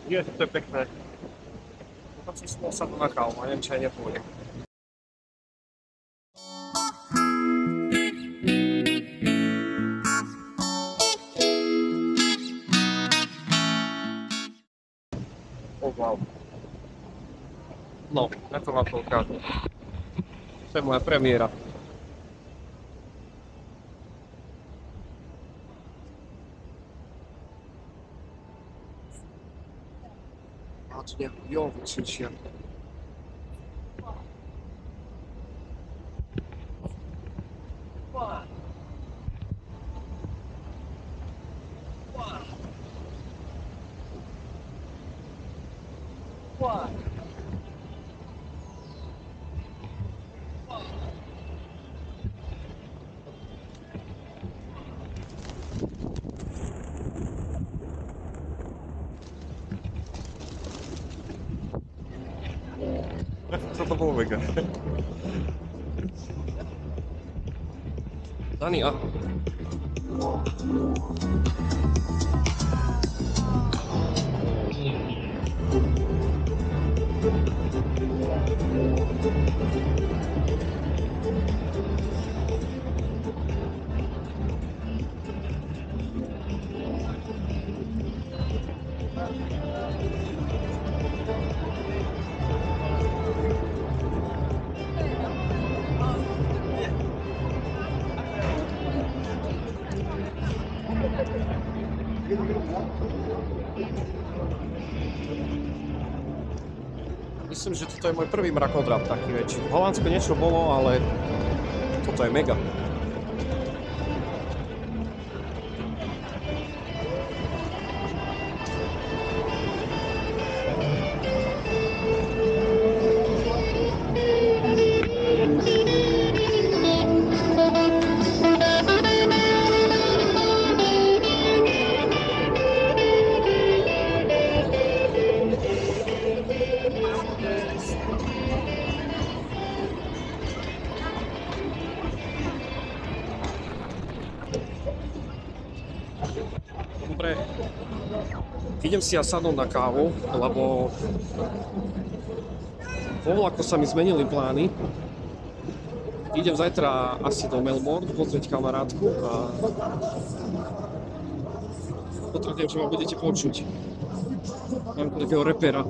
Je, to je pekné. To si sa to nachal, a neviem, či aj nepôjde. Oh, wow. No, na to vám to ukážem. To je moja premiéra. A tu nejakú jogu cvičia. Co to bolo mega? Dani, a... Myslím, že toto je môj prvý mrakodrap taký väčší. V Holandsku niečo bolo, ale toto je mega. Dobre, idem si ja sadnúť na kávu, lebo vo vlaku sa mi zmenili plány. Idem zajtra asi do Melbourne pozrieť kamarátku a potrebujem, že ma budete počuť. Mám tu takého repera.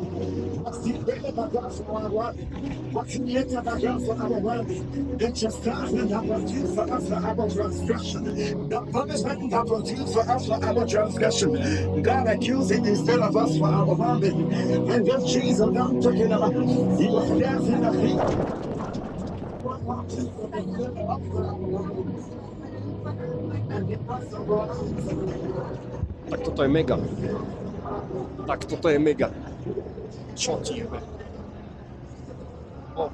God accused it instead of us for our vomit. And just Jesus, I'm talking about. He was dancing a feet. Tak toto je mega. Tak toto je mega. Čo ti jebe? O.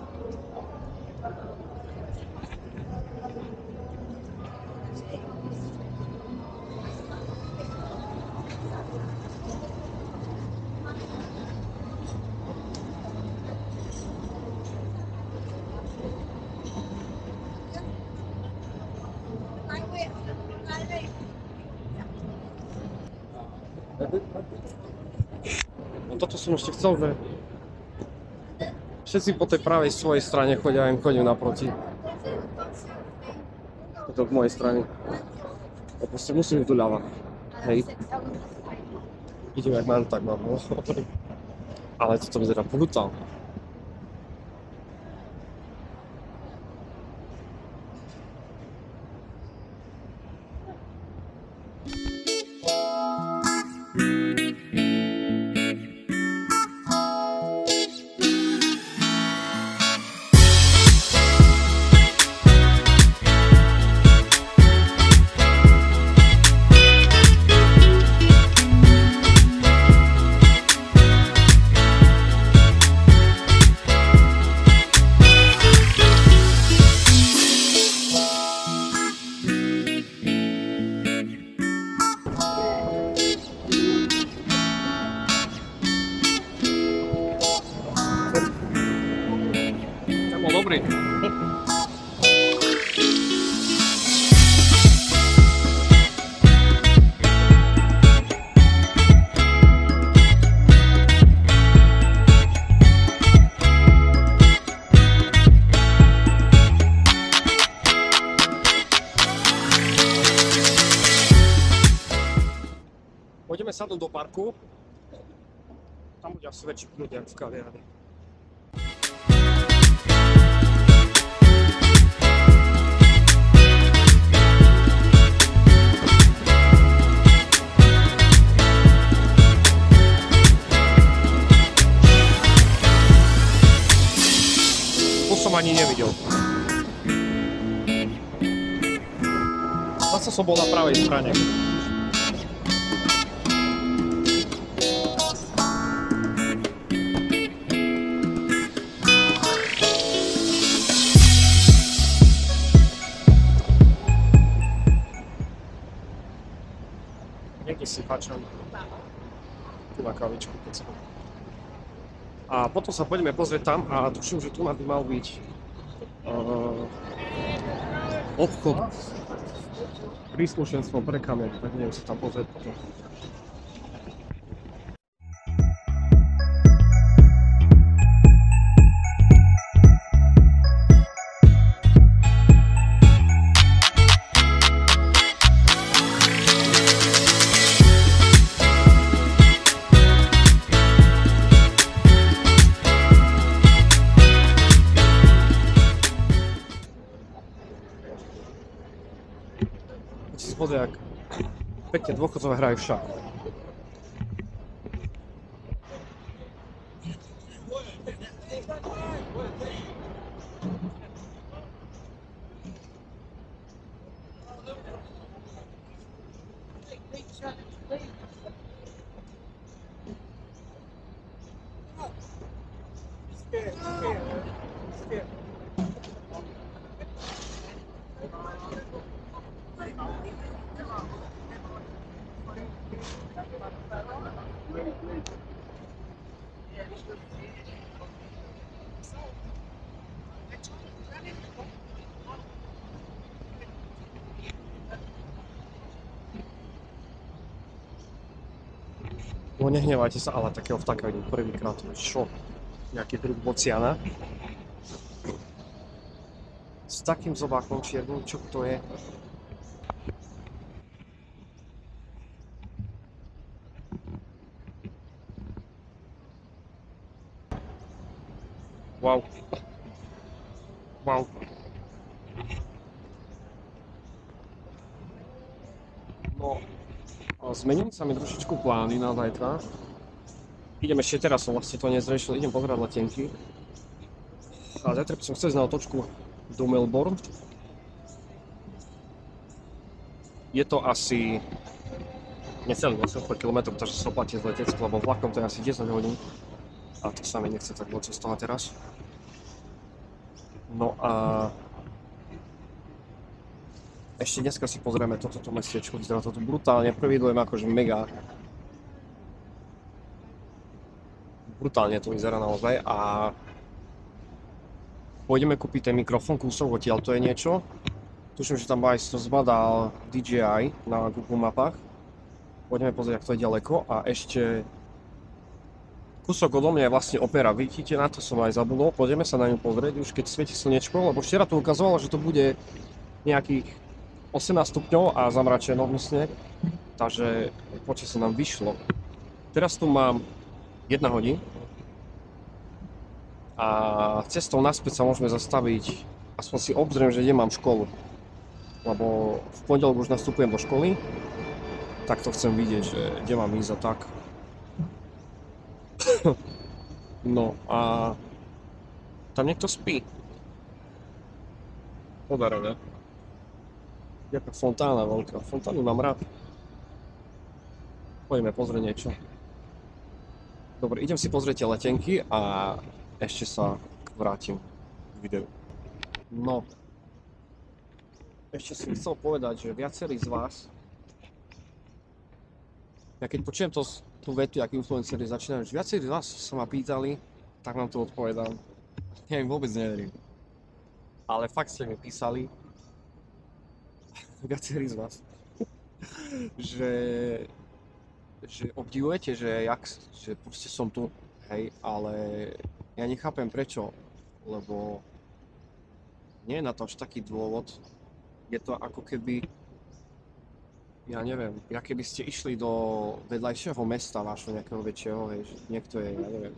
No toto som ešte chcel, že všetci po tej pravej svojej strane chodia, im chodím naproti. Toto k mojej strane. Ja proste musím ísť doľava. Hej. Idem jak mám, tak mám. Ale toto vyzerá brutálne. Dobrý. sadnúť do parku. Tam bude asi väčší kľud, jak v kaviarni. To som ani nevidel. Zase som bol na pravej strane. Niekde si fačam tu na kavičku, keď som. A potom sa poďme pozrieť tam a tuším, že tu by mal byť obchod príslušenstvom pre kamery, tak idem sa tam pozrieť potom. Pozri, jak pekne dôchodcové hrajú však. No nehnevajte sa, ale takého vtáka vidím prvýkrát. Čo? Nejaký druh bociana? S takým zobákom čiernym, čo to je? Wow. Wow. No, zmenili sa mi trošičku plány na zajtra. Idem ešte teraz, som vlastne to nezriešil, idem pozerať letenky. A zajtra som chcel ísť na otočku do Melbourne. Je to asi necelý 8 km, takže sa oplatí z letecku, lebo vlakom to je asi 10 hodín. A to sa mi nechce tak dlho cestovať teraz. No a ešte dneska si pozrieme toto mestečko, vyzerá to tu brutálne, prvý dojem akože mega. Brutálne to vyzerá naozaj a pôjdeme kúpiť ten mikrofón, kúsok odtiaľ, to je niečo. Tuším, že tam aj to zbadal DJI na Google mapách. Pôjdeme pozrieť, ak to je ďaleko a ešte kúsok odo mňa je vlastne opera, vidíte, na to som aj zabudol, pôjdeme sa na ňu pozrieť, už keď svieti slnečko, lebo včera tu ukazovalo, že to bude nejakých 18 stupňov a zamračeno vlastne, takže počas sa nám vyšlo. Teraz tu mám 1 hodín a cestou naspäť sa môžeme zastaviť, aspoň si obzriem, že kde mám školu, lebo v pondelok už nastupujem do školy, tak to chcem vidieť, že kde mám ísť a tak. No a tam niekto spí. Podarené. Jaká fontána veľká. Fontánu mám rád. Poďme pozrieť niečo. Dobre, idem si pozrieť tie letenky a ešte sa vrátim k videu. No. Ešte som chcel povedať, že viacerí z vás, ja keď počujem tú vetu, akí influenceri začínajú, že viacerí z vás sa ma pýtali, tak vám to odpovedám. Ja im vôbec neverím. Ale fakt ste mi písali, viacerí z vás, že obdivujete, že proste som tu, hej, ale ja nechápem prečo, lebo nie je na to až taký dôvod. Je to ako keby ja neviem, ja keby ste išli do vedľajšieho mesta vášho nejakého väčšieho, hej, že niekto je, ja neviem,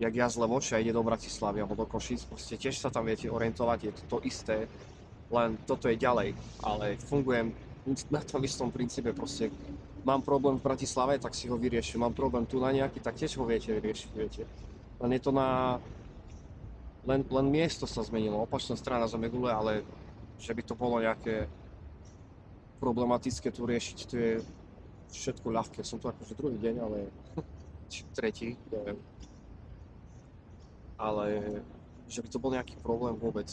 jak ja z Levoča ide do Bratislavy alebo do Košíc, proste tiež sa tam viete orientovať, je to isté, len toto je ďalej, ale fungujem na tom istom princípe, proste mám problém v Bratislave, tak si ho vyriešim, mám problém tu na nejaký, tak tiež ho viete riešiť, viete. Len je to len miesto sa zmenilo, opačná strana zemegule, ale že by to bolo nejaké problematické tu riešiť, to je všetko ľahké. Som tu akože druhý deň, ale tretí, neviem. Ale že by to bol nejaký problém vôbec.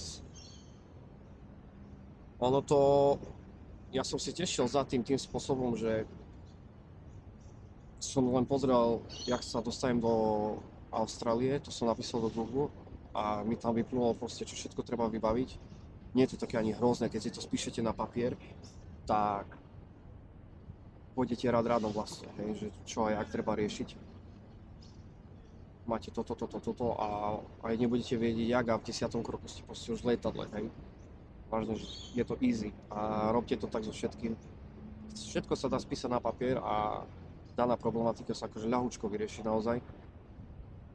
Ono to, ja som si tešil za tým spôsobom, že som len pozrel, jak sa dostanem do Austrálie, to som napísal do Google a mi tam vypnulo proste, čo všetko treba vybaviť. Nie je to také ani hrozné, keď si to spíšete na papier, tak pôjdete rádom vlastne, hej, že čo a jak treba riešiť. Máte toto a aj nebudete vedieť jak a v 10. kroku ste proste už v lietadle, hej. Vážne, že je to easy a robte to tak so všetkým. Všetko sa dá spísať na papier a daná problematika sa akože ľahúčko vyrieši naozaj.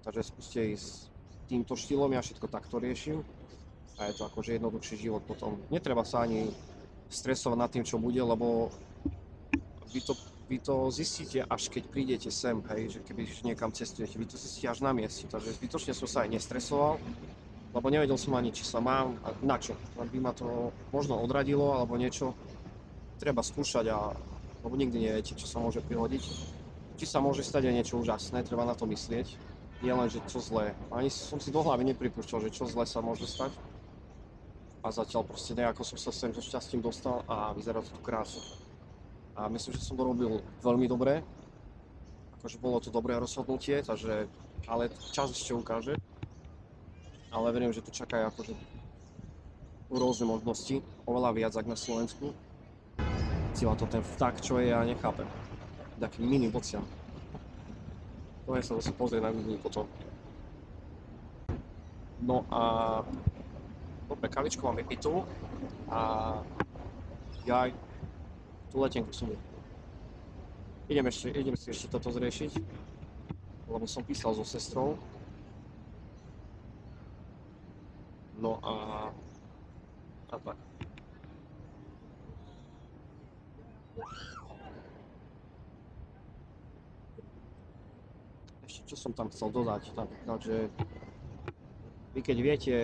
Takže skúste ísť týmto štýlom, ja všetko takto riešim a je to akože jednoduchší život potom. Netreba sa ani stresovať nad tým, čo bude, lebo vy to zistíte až keď prídete sem, hej, že keby niekam cestujete, vy to zistíte až na mieste, takže zbytočne som sa aj nestresoval, lebo nevedel som ani, či sa mám, na čo, by ma to možno odradilo alebo niečo, treba skúšať lebo nikdy neviete, čo sa môže prihodiť, či sa môže stať aj niečo úžasné, treba na to myslieť, nie len, že čo zlé, ani som si do hlavy nepripúšťal, že čo zlé sa môže stať a zatiaľ proste nejako som sa sem so šťastím dostal a vyzerá to tu krásne. A myslím, že som to robil veľmi dobre. Akože bolo to dobré rozhodnutie, takže, ale čas ešte ukáže. Ale verím, že tu čakajú akože rôzne možnosti, oveľa viac ako na Slovensku. Cíla to ten vták, čo je, ja nechápem. Taký mini bocian. To je sa zase pozrieť na Google potom. No a dobre, kavičku mám vypitú a ja tú letenku som. Idem si ešte toto zriešiť, lebo som písal so sestrou. No a tak. Ešte čo som tam chcel dodať, takže vy keď viete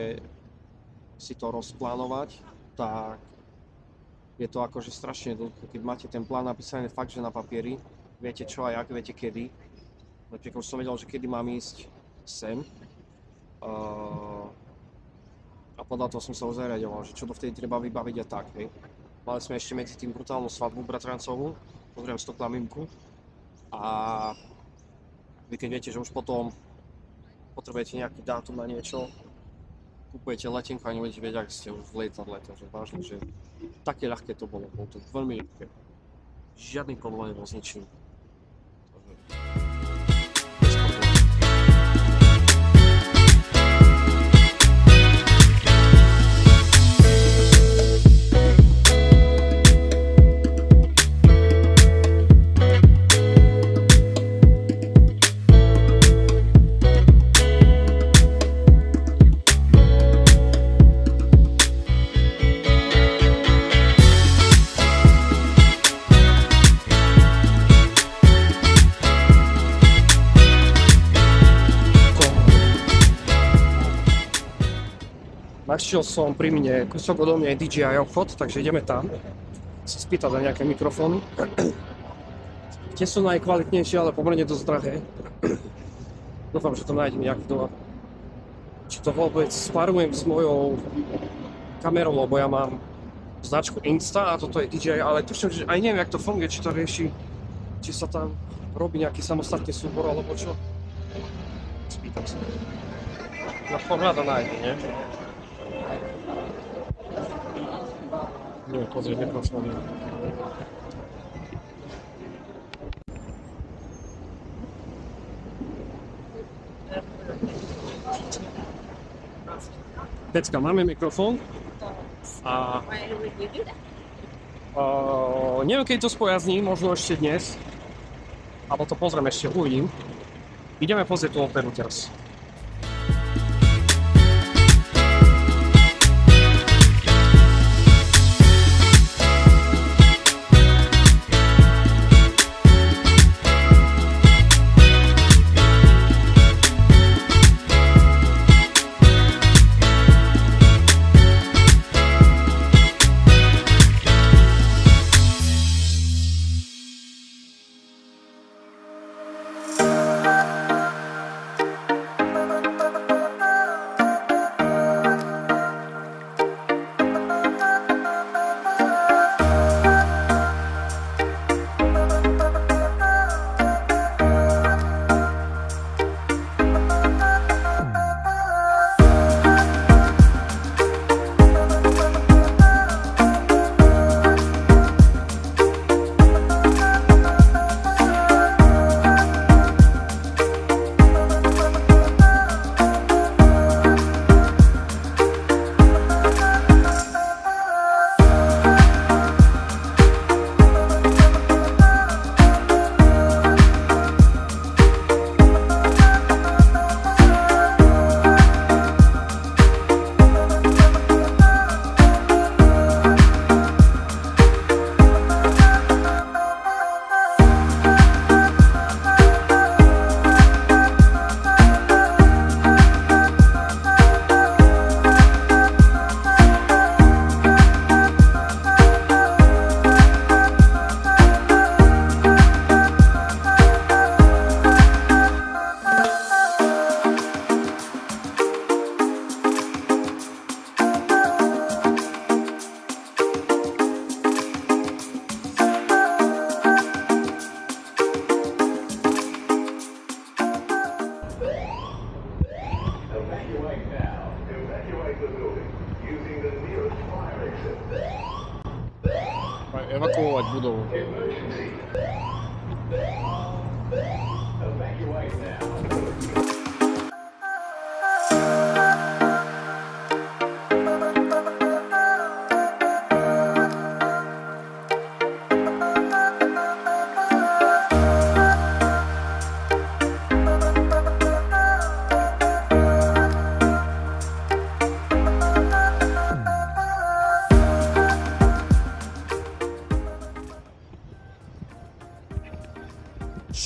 si to rozplánovať, tak je to akože strašne jednoduché, keď máte ten plán napísaný fakt, že na papieri, viete čo a jak, viete kedy. Napríklad už som vedel, že kedy mám ísť sem a podľa toho som sa už zariadoval, že čo to vtedy treba vybaviť a tak, hej. Mali sme ešte medzi tým brutálnu svadbu bratrancovú, pozriem Stokla Mimku a vy keď viete, že už potom potrebujete nejaký dátum na niečo, kupujete letenku a nebudete vedieť, ak ste už v lietadle, takže vážne, že také ľahké to bolo to veľmi ľahké. Žiadny problém s ničím. Našiel som pri mne kúsok odo mňa DJI obchod, takže ideme tam si spýtať na nejaké mikrofóny. Tie sú najkvalitnejšie, ale pomerne dosť drahé. Dúfam, že tam nájdem nejaký doma. Či to vôbec sparujem s mojou kamerou, lebo ja mám značku Insta a toto je DJI, ale tuším, že aj neviem, jak to funguje, či to rieši, či sa tam robí nejaký samostatný súbor alebo čo. Spýtam sa. Na porada nájde, nie? Nie, pozrieť mikrofóny. Decka, máme mikrofón a Neviem, keď to spojazní, možno ešte dnes. Alebo to pozriem ešte, uvidím. Ideme pozrieť tú operu teraz. Evakuovať budovu.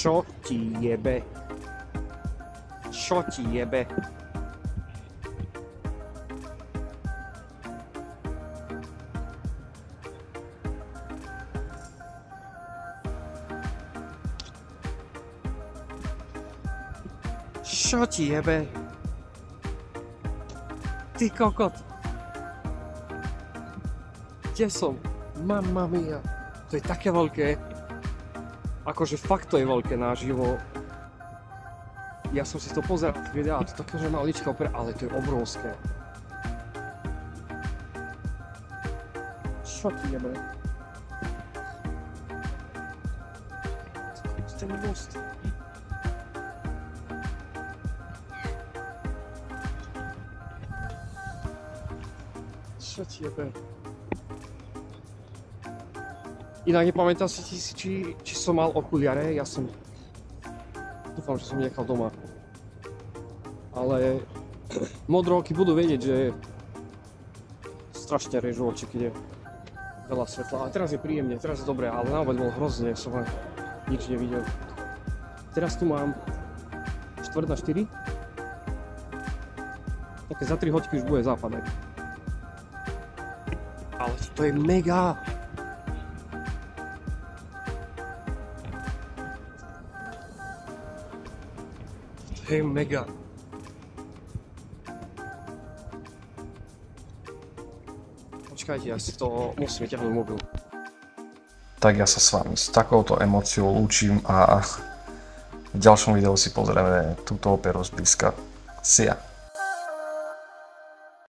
Čo ti jebe? Čo ti jebe? Čo ti jebe? Ty kokot! Kde som? Mamma mia! To je také veľké. Akože fakt to je veľké naživo. Ja som si to pozeral v videu, to je také, že maličká opera, ale to je obrovské. Čo ti jebe? Ten most. Čo ti jebe? Inak nepamätám si, či som mal okuliare, ja som... Dúfam, že som nechal doma. Ale modroky budú vedieť, že strašne režú oči, keď je veľa svetla. A teraz je príjemne, teraz je dobré, ale na obed bol hrozne, som len nič nevidel. Teraz tu mám 3:45. Také za 3 hodky už bude západať. Ale to je mega! To je mega. Počkajte, ja si to musím vyťahnuť mobil. Tak ja sa s vami s takouto emóciou lúčim a v ďalšom videu si pozrieme túto operu zblízka. See ya.